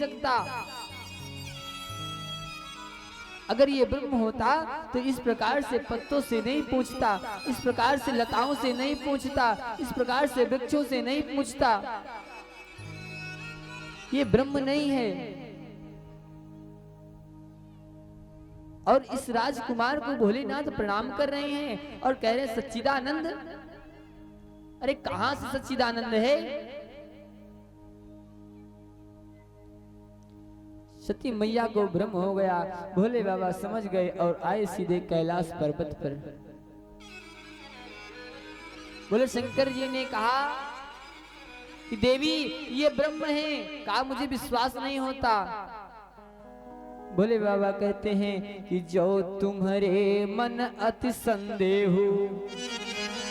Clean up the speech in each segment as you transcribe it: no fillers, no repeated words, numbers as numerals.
सकता। अगर ये ब्रह्म होता तो इस प्रकार से पत्तों से नहीं पूछता, इस प्रकार से लताओं से नहीं पूछता, इस प्रकार से वृक्षों से नहीं पूछता। ये ब्रह्म नहीं है। और इस राजकुमार को भोलेनाथ प्रणाम कर रहे हैं और कह रहे हैं सच्चिदानंद। अरे कहां से सच्चिदानंद है? सती मैया को भ्रम हो गया। भोले बाबा समझ गए और आए सीधे कैलाश पर्वत पर। बोले शंकर जी ने कहा कि देवी ये ब्रह्म है। कहा मुझे विश्वास नहीं होता। भोले बाबा कहते हैं कि जो तुम्हारे मन अति संदेह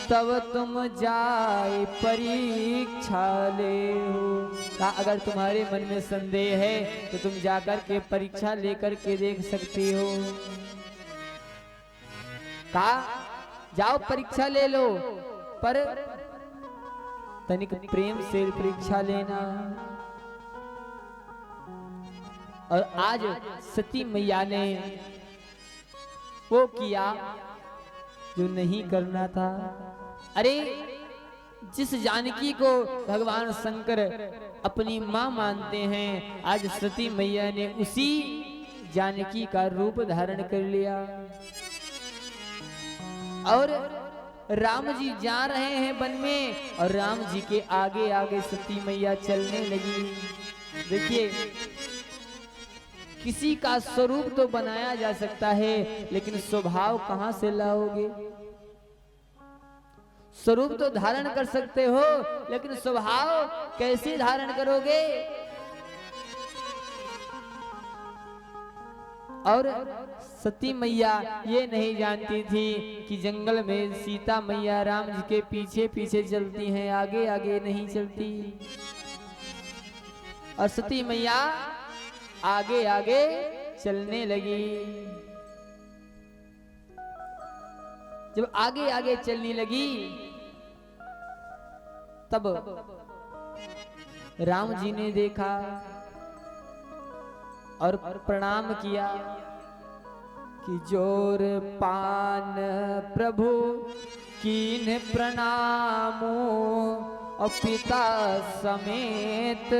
तब तुम जाए परीक्षा ले हो। कहा अगर तुम्हारे मन में संदेह है तो तुम जाकर के परीक्षा लेकर के देख सकती हो। कहा जाओ परीक्षा ले लो, पर तनिक प्रेम से परीक्षा लेना। और आज सती मैया ने वो किया जो नहीं करना था। अरे जिस जानकी को भगवान शंकर अपनी मां मानते हैं, आज सती मैया ने उसी जानकी का रूप धारण कर लिया। और राम जी जा रहे हैं वन में और राम जी के आगे आगे सती मैया चलने लगी। देखिए किसी का स्वरूप तो बनाया जा सकता है, लेकिन स्वभाव कहां से लाओगे? स्वरूप तो धारण कर सकते हो, लेकिन स्वभाव कैसे धारण करोगे? और सती मैया ये नहीं जानती थी कि जंगल में सीता मैया राम जी के पीछे पीछे चलती हैं, आगे आगे नहीं चलती। और सती मैया आगे आगे चलने लगी। जब आगे आगे चलने लगी तब राम जी ने देखा और प्रणाम किया कि जोर पान प्रभु कीन प्रणामो और पिता समेत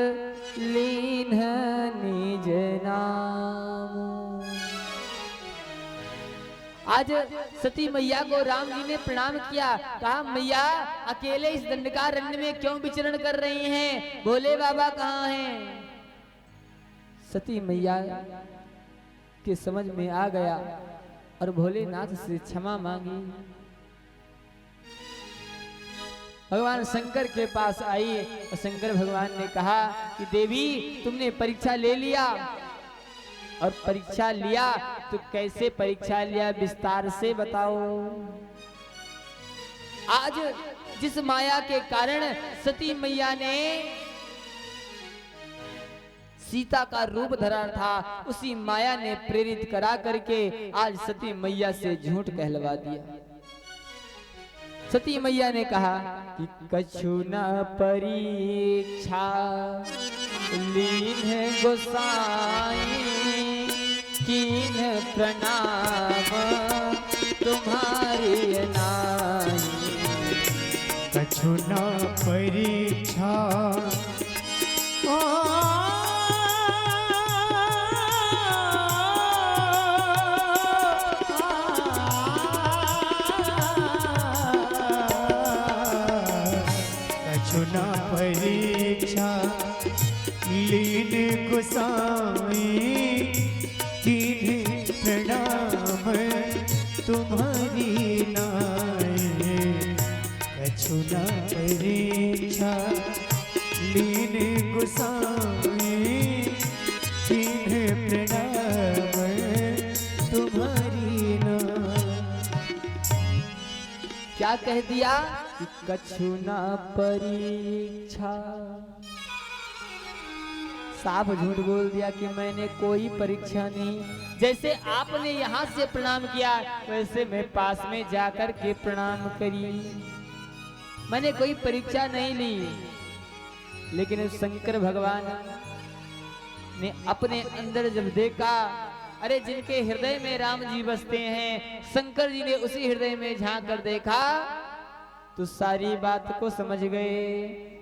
लीन निज नाम। आज सती मैया को राम जी ने प्रणाम किया। कहा मैया अकेले इस दंडकारण्य में क्यों विचरण कर रही हैं? भोले बाबा कहाँ हैं? सती मैया के समझ में आ गया और भोलेनाथ से क्षमा मांगी। भगवान शंकर के पास आई और शंकर भगवान ने कहा कि देवी तुमने परीक्षा ले लिया, और परीक्षा लिया तो कैसे परीक्षा लिया विस्तार से बताओ। आज जिस माया के कारण सती मैया ने सीता का रूप धरा था, उसी माया ने प्रेरित करा करके आज सती मैया से झूठ कहलवा दिया। सती मैया ने कहा कि कछु न परीक्षा लीन गोसाई कीन प्रणाम तुम्हारी नाई। कछु न परीक्षा परीक्षा लीन गोसाई कीन प्रणाम तुम्हारी नाई। कछु न परीक्षा लीन गोसाई कीन प्रणाम तुम्हारी नाई। क्या कह दिया? कछु ना परीक्षा। साफ झूठ बोल दिया कि मैंने कोई परीक्षा नहीं। जैसे आपने यहाँ से प्रणाम किया वैसे मैं पास में जाकर के प्रणाम करी। मैंने कोई परीक्षा नहीं ली। लेकिन शंकर भगवान ने अपने अंदर जब देखा, अरे जिनके हृदय में राम जी बसते हैं, शंकर जी ने उसी हृदय में झांक कर देखा तो सारी बात को समझ गए।